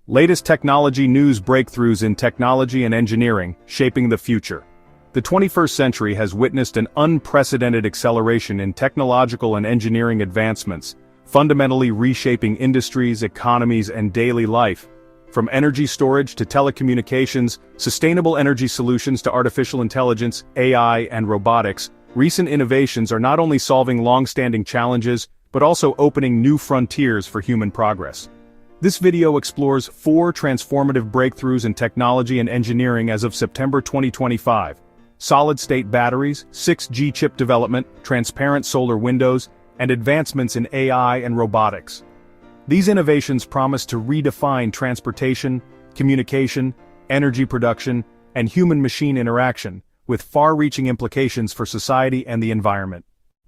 Latest technology news: breakthroughs in technology and engineering, shaping the future. The 21st century has witnessed an unprecedented acceleration in technological and engineering advancements, fundamentally reshaping industries, economies, and daily life. From energy storage to telecommunications, sustainable energy solutions to artificial intelligence, AI, and robotics, recent innovations are not only solving long-standing challenges, but also opening new frontiers for human progress. This video explores 4 transformative breakthroughs in technology and engineering as of September 2025. Solid-state batteries, 6G chip development, transparent solar windows, and advancements in AI and robotics. These innovations promise to redefine transportation, communication, energy production, and human-machine interaction, with far-reaching implications for society and the environment.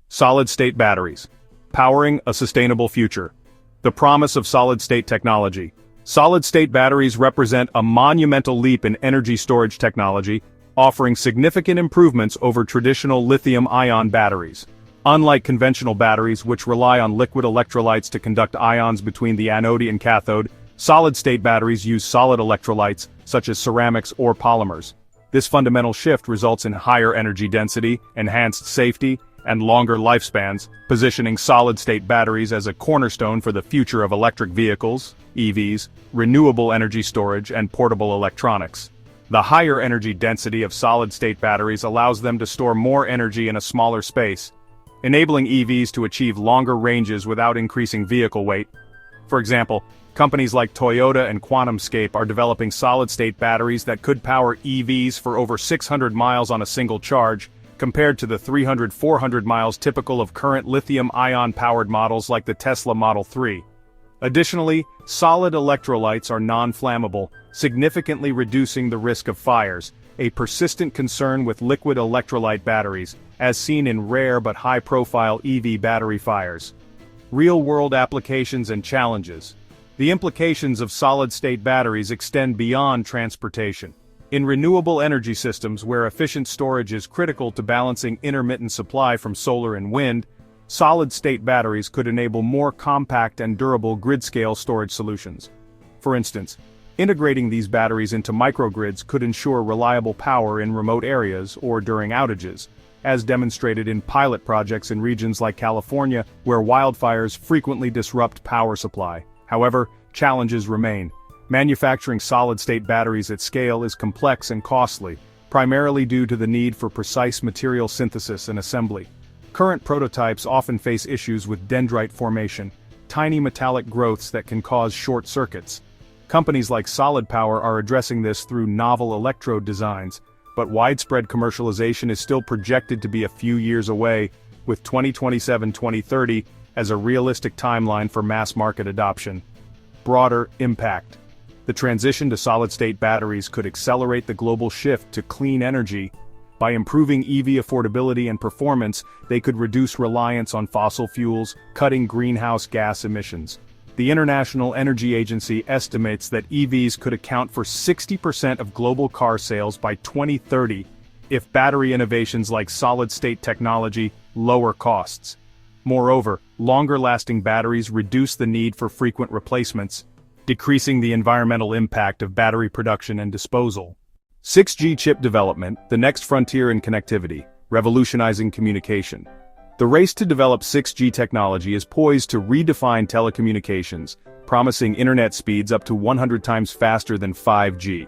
Solid-state batteries, powering a sustainable future. The promise of solid-state technology. Solid-state batteries represent a monumental leap in energy storage technology, offering significant improvements over traditional lithium-ion batteries. Unlike conventional batteries, which rely on liquid electrolytes to conduct ions between the anode and cathode, solid-state batteries use solid electrolytes, such as ceramics or polymers. This fundamental shift results in higher energy density, enhanced safety, and longer lifespans, positioning solid-state batteries as a cornerstone for the future of electric vehicles, EVs, renewable energy storage, and portable electronics. The higher energy density of solid-state batteries allows them to store more energy in a smaller space, enabling EVs to achieve longer ranges without increasing vehicle weight. For example, companies like Toyota and QuantumScape are developing solid-state batteries that could power EVs for over 600 miles on a single charge, compared to the 300-400 miles typical of current lithium-ion powered models like the Tesla Model 3. Additionally, solid electrolytes are non-flammable, significantly reducing the risk of fires, a persistent concern with liquid electrolyte batteries, as seen in rare but high-profile EV battery fires. Real-world applications and challenges. The implications of solid-state batteries extend beyond transportation. In renewable energy systems where efficient storage is critical to balancing intermittent supply from solar and wind, solid-state batteries could enable more compact and durable grid-scale storage solutions. For instance, integrating these batteries into microgrids could ensure reliable power in remote areas or during outages, as demonstrated in pilot projects in regions like California where wildfires frequently disrupt power supply. However, challenges remain. Manufacturing solid-state batteries at scale is complex and costly, primarily due to the need for precise material synthesis and assembly. Current prototypes often face issues with dendrite formation, tiny metallic growths that can cause short circuits. Companies like Solid Power are addressing this through novel electrode designs, but widespread commercialization is still projected to be a few years away, with 2027-2030 as a realistic timeline for mass market adoption. Broader impact. The transition to solid-state batteries could accelerate the global shift to clean energy. By improving EV affordability and performance, they could reduce reliance on fossil fuels, cutting greenhouse gas emissions. The International Energy Agency estimates that EVs could account for 60% of global car sales by 2030, if battery innovations like solid-state technology lower costs. Moreover, longer-lasting batteries reduce the need for frequent replacements, decreasing the environmental impact of battery production and disposal. 6G chip development, the next frontier in connectivity, revolutionizing communication. The race to develop 6G technology is poised to redefine telecommunications, promising internet speeds up to 100 times faster than 5G.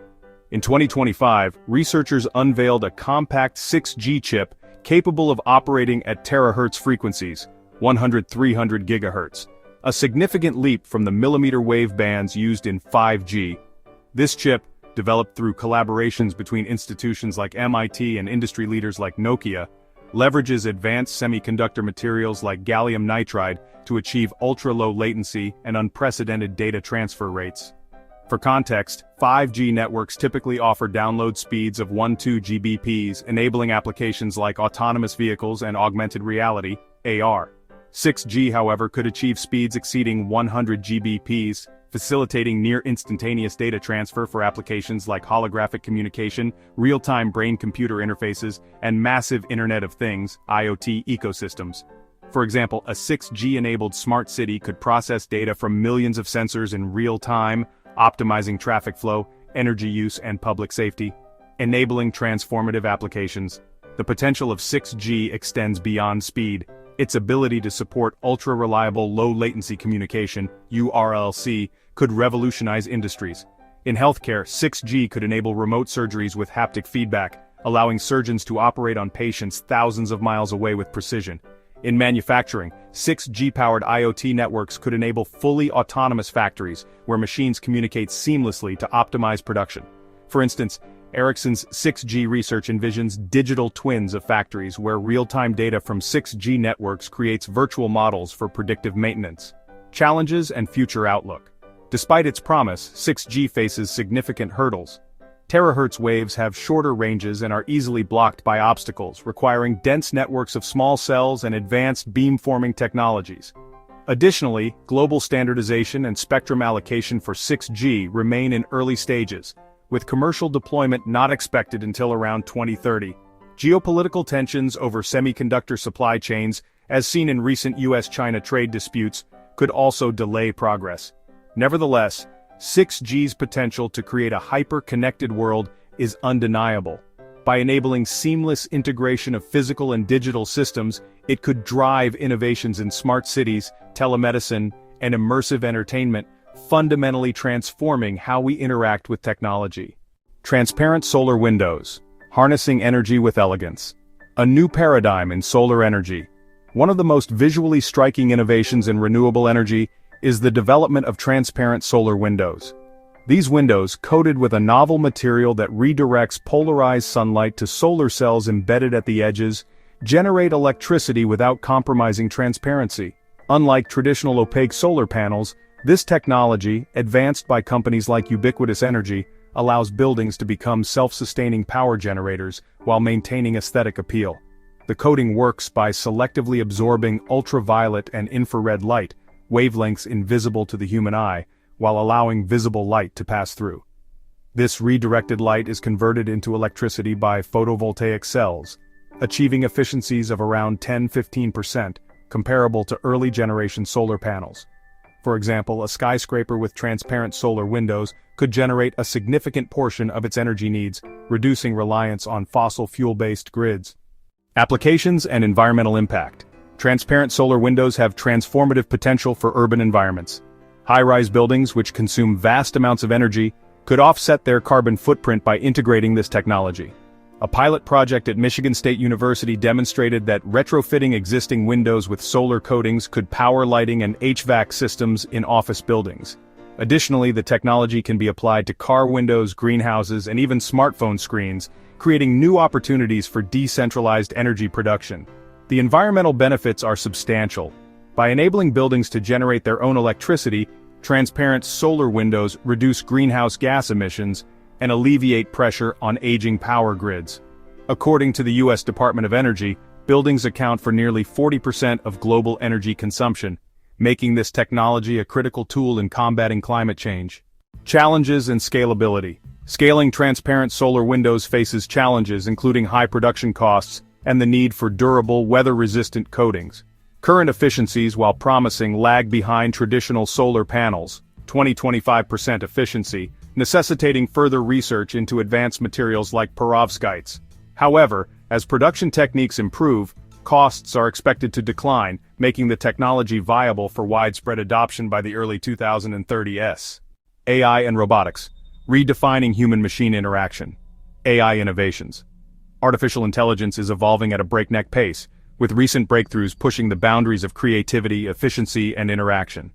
In 2025, researchers unveiled a compact 6G chip capable of operating at terahertz frequencies, 100-300 GHz. A significant leap from the millimeter wave bands used in 5G. This chip, developed through collaborations between institutions like MIT and industry leaders like Nokia, leverages advanced semiconductor materials like gallium nitride to achieve ultra-low latency and unprecedented data transfer rates. For context, 5G networks typically offer download speeds of 1-2 Gbps, enabling applications like autonomous vehicles and augmented reality, AR. 6G, however, could achieve speeds exceeding 100 Gbps, facilitating near-instantaneous data transfer for applications like holographic communication, real-time brain-computer interfaces, and massive Internet of Things (IoT) ecosystems. For example, a 6G-enabled smart city could process data from millions of sensors in real time, optimizing traffic flow, energy use, and public safety, enabling transformative applications. The potential of 6G extends beyond speed. Its ability to support ultra-reliable low-latency communication, URLC, could revolutionize industries. In healthcare, 6G could enable remote surgeries with haptic feedback, allowing surgeons to operate on patients thousands of miles away with precision. In manufacturing, 6G-powered IoT networks could enable fully autonomous factories, where machines communicate seamlessly to optimize production. For instance, Ericsson's 6G research envisions digital twins of factories where real-time data from 6G networks creates virtual models for predictive maintenance. Challenges and future outlook. Despite its promise, 6G faces significant hurdles. Terahertz waves have shorter ranges and are easily blocked by obstacles, requiring dense networks of small cells and advanced beamforming technologies. Additionally, global standardization and spectrum allocation for 6G remain in early stages, with commercial deployment not expected until around 2030. Geopolitical tensions over semiconductor supply chains, as seen in recent US-China trade disputes, could also delay progress. Nevertheless, 6G's potential to create a hyper-connected world is undeniable. By enabling seamless integration of physical and digital systems, it could drive innovations in smart cities, telemedicine, and immersive entertainment, fundamentally transforming how we interact with technology. Transparent solar windows, harnessing energy with elegance. A new paradigm in solar energy. One of the most visually striking innovations in renewable energy is the development of transparent solar windows. These windows, coated with a novel material that redirects polarized sunlight to solar cells embedded at the edges, generate electricity without compromising transparency. Unlike traditional opaque solar panels, this technology, advanced by companies like Ubiquitous Energy, allows buildings to become self-sustaining power generators while maintaining aesthetic appeal. The coating works by selectively absorbing ultraviolet and infrared light, wavelengths invisible to the human eye, while allowing visible light to pass through. This redirected light is converted into electricity by photovoltaic cells, achieving efficiencies of around 10–15%, comparable to early-generation solar panels. For example, a skyscraper with transparent solar windows could generate a significant portion of its energy needs, reducing reliance on fossil fuel-based grids. Applications and environmental impact. Transparent solar windows have transformative potential for urban environments. High-rise buildings, which consume vast amounts of energy, could offset their carbon footprint by integrating this technology. A pilot project at Michigan State University demonstrated that retrofitting existing windows with solar coatings could power lighting and HVAC systems in office buildings. Additionally, the technology can be applied to car windows, greenhouses, and even smartphone screens, creating new opportunities for decentralized energy production. The environmental benefits are substantial. By enabling buildings to generate their own electricity, transparent solar windows reduce greenhouse gas emissions and alleviate pressure on aging power grids. According to the U.S. Department of Energy, buildings account for nearly 40% of global energy consumption, making this technology a critical tool in combating climate change. Challenges and scalability. Scaling transparent solar windows faces challenges including high production costs and the need for durable, weather-resistant coatings. Current efficiencies, while promising, lag behind traditional solar panels, 20–25% efficiency, necessitating further research into advanced materials like perovskites. However, as production techniques improve, costs are expected to decline, making the technology viable for widespread adoption by the early 2030s. AI and robotics. Redefining human-machine interaction. AI innovations. Artificial intelligence is evolving at a breakneck pace, with recent breakthroughs pushing the boundaries of creativity, efficiency, and interaction.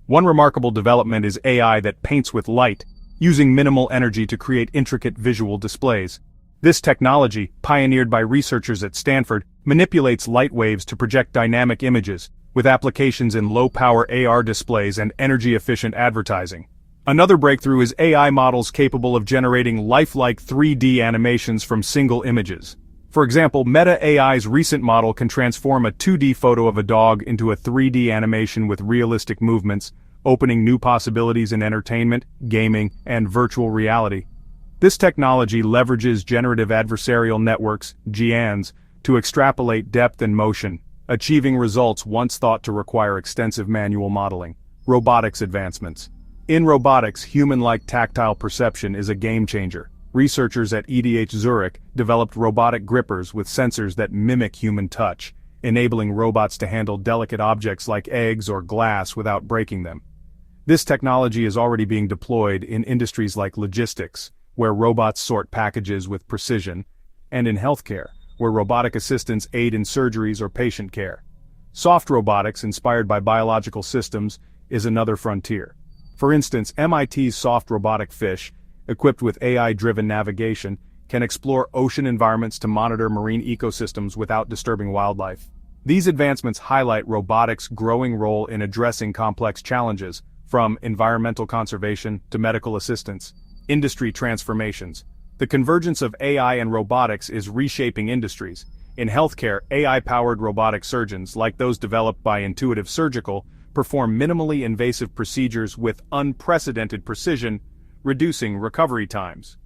One remarkable development is AI that paints with light, using minimal energy to create intricate visual displays. This technology, pioneered by researchers at Stanford, manipulates light waves to project dynamic images, with applications in low-power AR displays and energy-efficient advertising. Another breakthrough is AI models capable of generating lifelike 3D animations from single images. For example, Meta AI's recent model can transform a 2D photo of a dog into a 3D animation with realistic movements, opening new possibilities in entertainment, gaming, and virtual reality. This technology leverages generative adversarial networks, GANs, to extrapolate depth and motion, achieving results once thought to require extensive manual modeling. Robotics advancements. In robotics, human-like tactile perception is a game-changer. Researchers at ETH Zurich developed robotic grippers with sensors that mimic human touch, enabling robots to handle delicate objects like eggs or glass without breaking them. This technology is already being deployed in industries like logistics, where robots sort packages with precision, and in healthcare, where robotic assistants aid in surgeries or patient care. Soft robotics inspired by biological systems is another frontier. For instance, MIT's soft robotic fish, equipped with AI-driven navigation, can explore ocean environments to monitor marine ecosystems without disturbing wildlife. These advancements highlight robotics' growing role in addressing complex challenges, from environmental conservation to medical assistance, industry transformations. The convergence of AI and robotics is reshaping industries. In healthcare, AI-powered robotic surgeons, like those developed by Intuitive Surgical, perform minimally invasive procedures with unprecedented precision, reducing recovery times.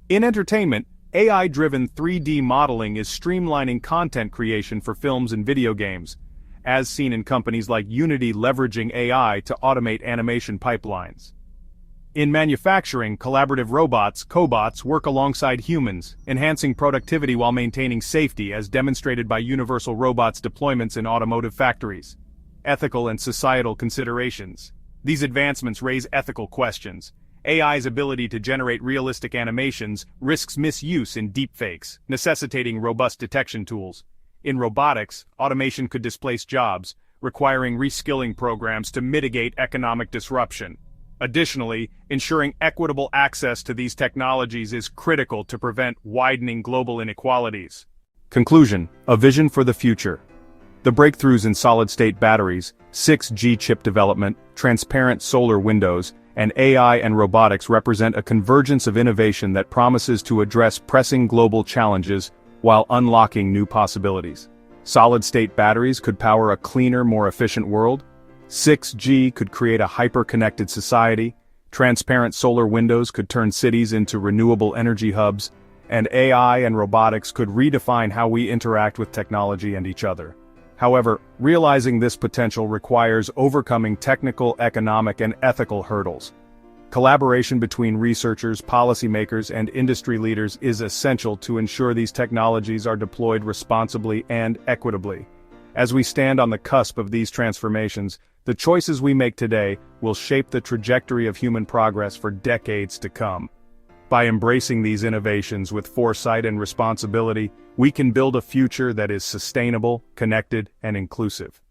In entertainment, AI-driven 3D modeling is streamlining content creation for films and video games, as seen in companies like Unity leveraging AI to automate animation pipelines. In manufacturing, collaborative robots, cobots, work alongside humans, enhancing productivity while maintaining safety as demonstrated by Universal Robots' deployments in automotive factories. Ethical and societal considerations. These advancements raise ethical questions. AI's ability to generate realistic animations risks misuse in deepfakes, necessitating robust detection tools. In robotics, automation could displace jobs, requiring reskilling programs to mitigate economic disruption. Additionally, ensuring equitable access to these technologies is critical to prevent widening global inequalities. Conclusion: a vision for the future. The breakthroughs in solid-state batteries, 6G chip development, transparent solar windows, and AI and robotics represent a convergence of innovation that promises to address pressing global challenges while unlocking new possibilities. Solid-state batteries could power a cleaner, more efficient world. 6G could create a hyper-connected society. Transparent solar windows could turn cities into renewable energy hubs. And AI and robotics could redefine how we interact with technology and each other. However, realizing this potential requires overcoming technical, economic, and ethical hurdles. Collaboration between researchers, policymakers, and industry leaders is essential to ensure these technologies are deployed responsibly and equitably. As we stand on the cusp of these transformations, the choices we make today will shape the trajectory of human progress for decades to come. By embracing these innovations with foresight and responsibility, we can build a future that is sustainable, connected, and inclusive.